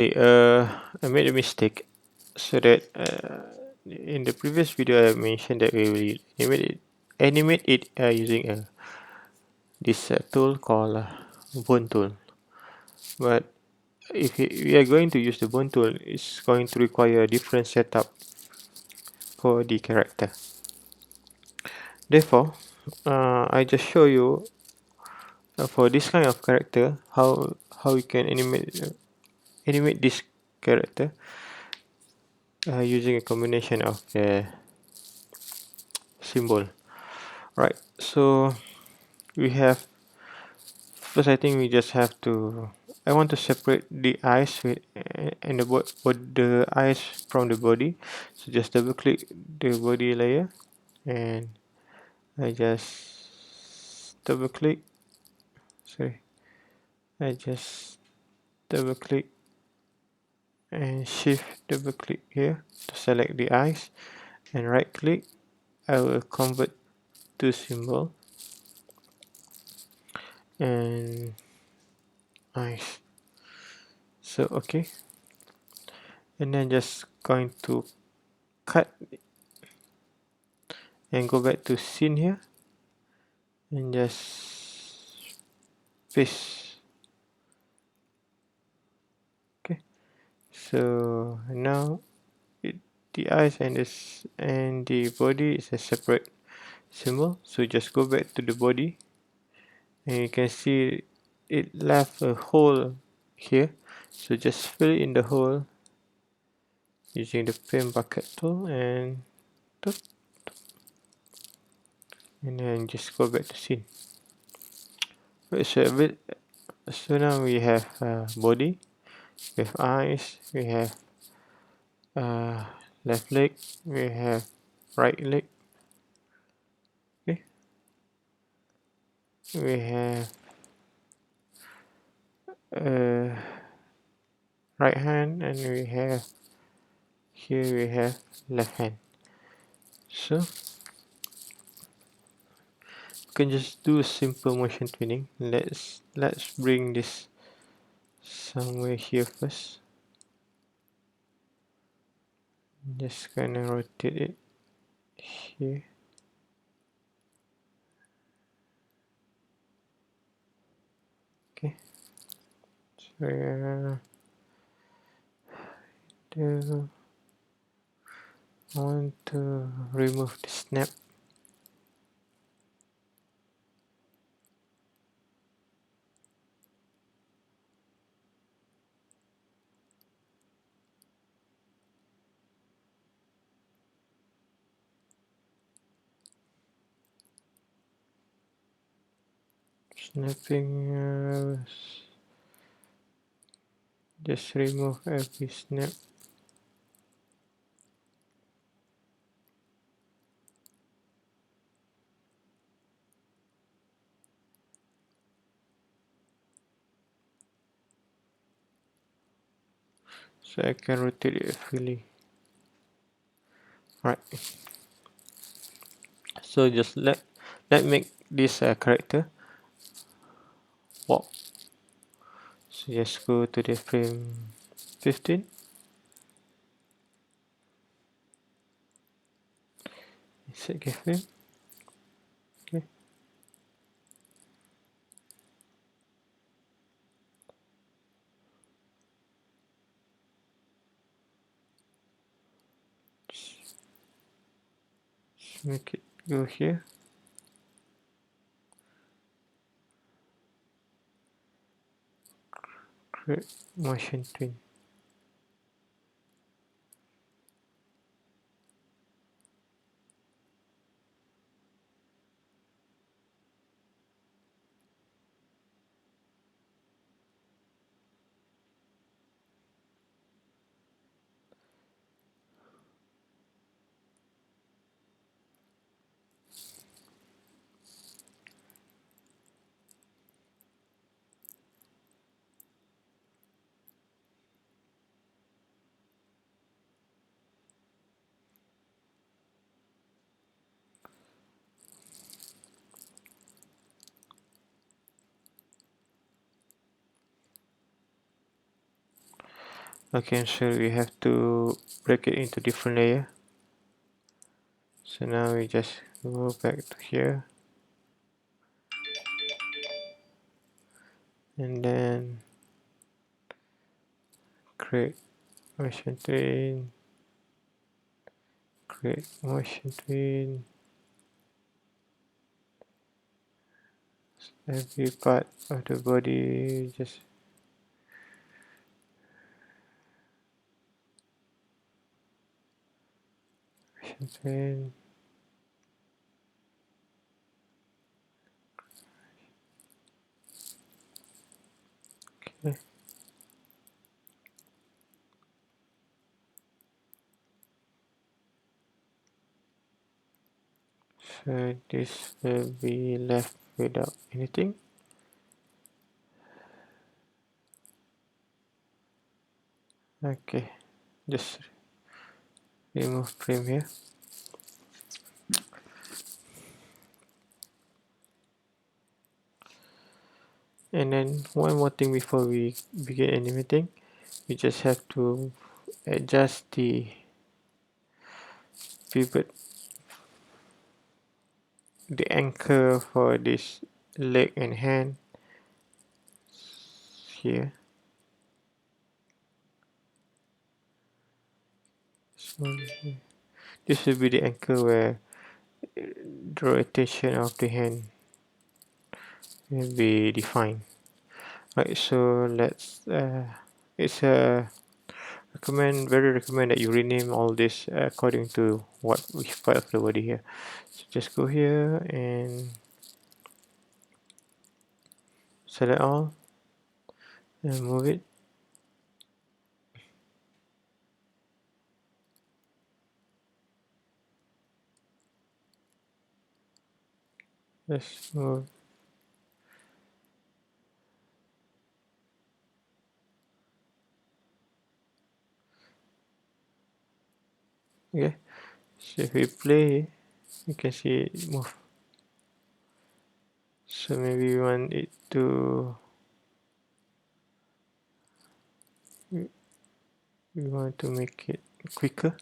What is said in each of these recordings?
Okay, I made a mistake. So that in the previous video I mentioned that we will animate it using this tool called bone tool. But if we are going to use the bone tool, it's going to require a different setup for the character. Therefore, I just show you for this kind of character how you can animate this character using a combination of the symbol. Right. So we have first. I think we just have to. I want to separate the eyes and the eyes from the body. So just double click the body layer and I just double click. Sorry. I just double click and shift double click here to select the eyes and right click. I will convert to symbol and eyes. So okay, and then just going to cut and go back to scene here and just paste. Okay, so now the eyes and the body is a separate symbol. So just go back to the body and you can see it left a hole here. So just fill in the hole using the pen bucket tool and then just go back to scene. So now we have body, we have eyes, we have uh, left leg, we have right leg, okay, we have uh, right hand, and we have here we have left hand. So you can just do simple motion tuning. Let's bring this somewhere here first. Just gonna rotate it here. Okay. So I want to remove the snap. Snapping, just remove every snap. So I can rotate it freely. Right. So just let make this character walk. So just go to the frame 15. Set keyframe. Okay. Just make it go here. Create motion twin. Okay, so we have to break it into different layer. So now we just go back to here, and then create motion twin, create motion twin. Every part of the body just motion twin. Okay. So this will be left without anything. Okay, just remove frame here. And then one more thing before we begin animating, we just have to adjust the pivot, the anchor for this leg and hand here. So this will be the anchor where the rotation of the hand will be defined. Right, so let's it's very recommend that you rename all this according to which part of the body here. So just go here and select all and move it. Let's move. Okay, so if we play, you can see it move. So maybe we want it to, we want to make it quicker.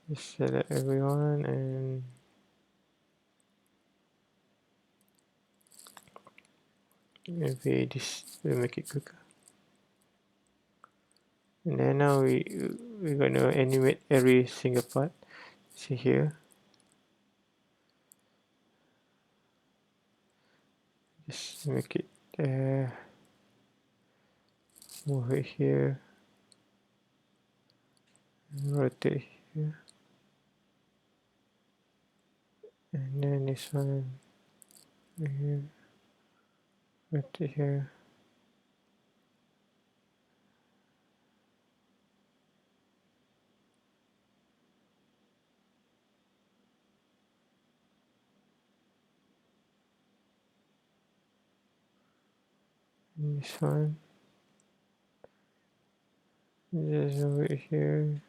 Just select everyone and maybe this will make it quicker. And then now we're gonna animate every single part. See here, just make it move it here, rotate here, and then this one here, rotate here. And this one, just over here.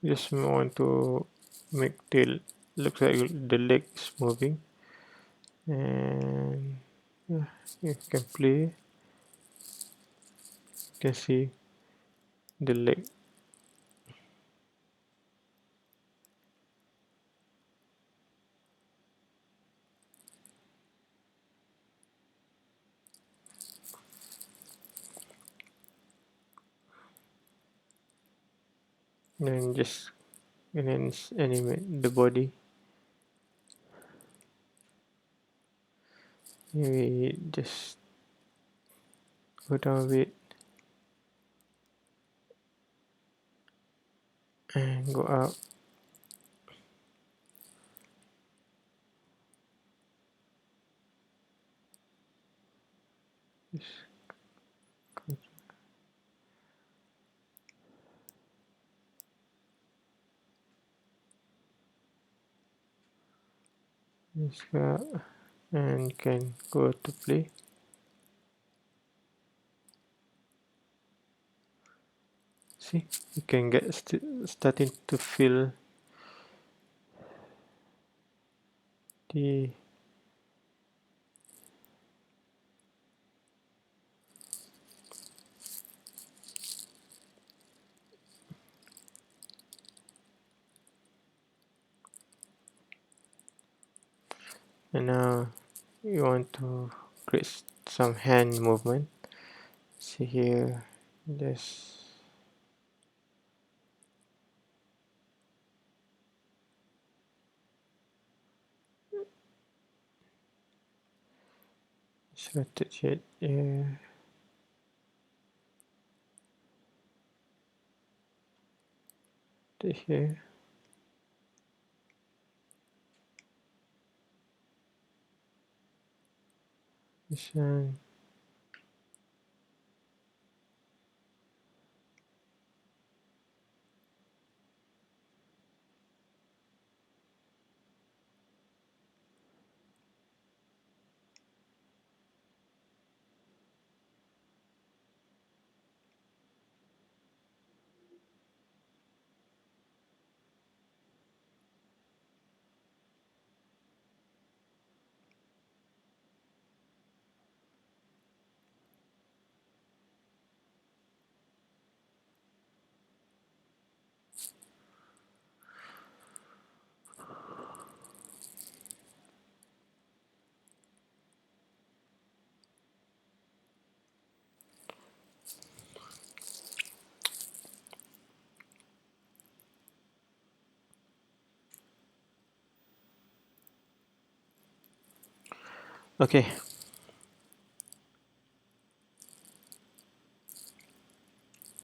Just want to make the looks like the leg is moving, and yeah, you can play. You can see the leg. And just and then animate the body. Maybe just go down a bit and go up. Just go up and you can go to play. see, you can get starting to feel the and now you want to create some hand movement. See here, this rotate it here, to here. This one. Okay,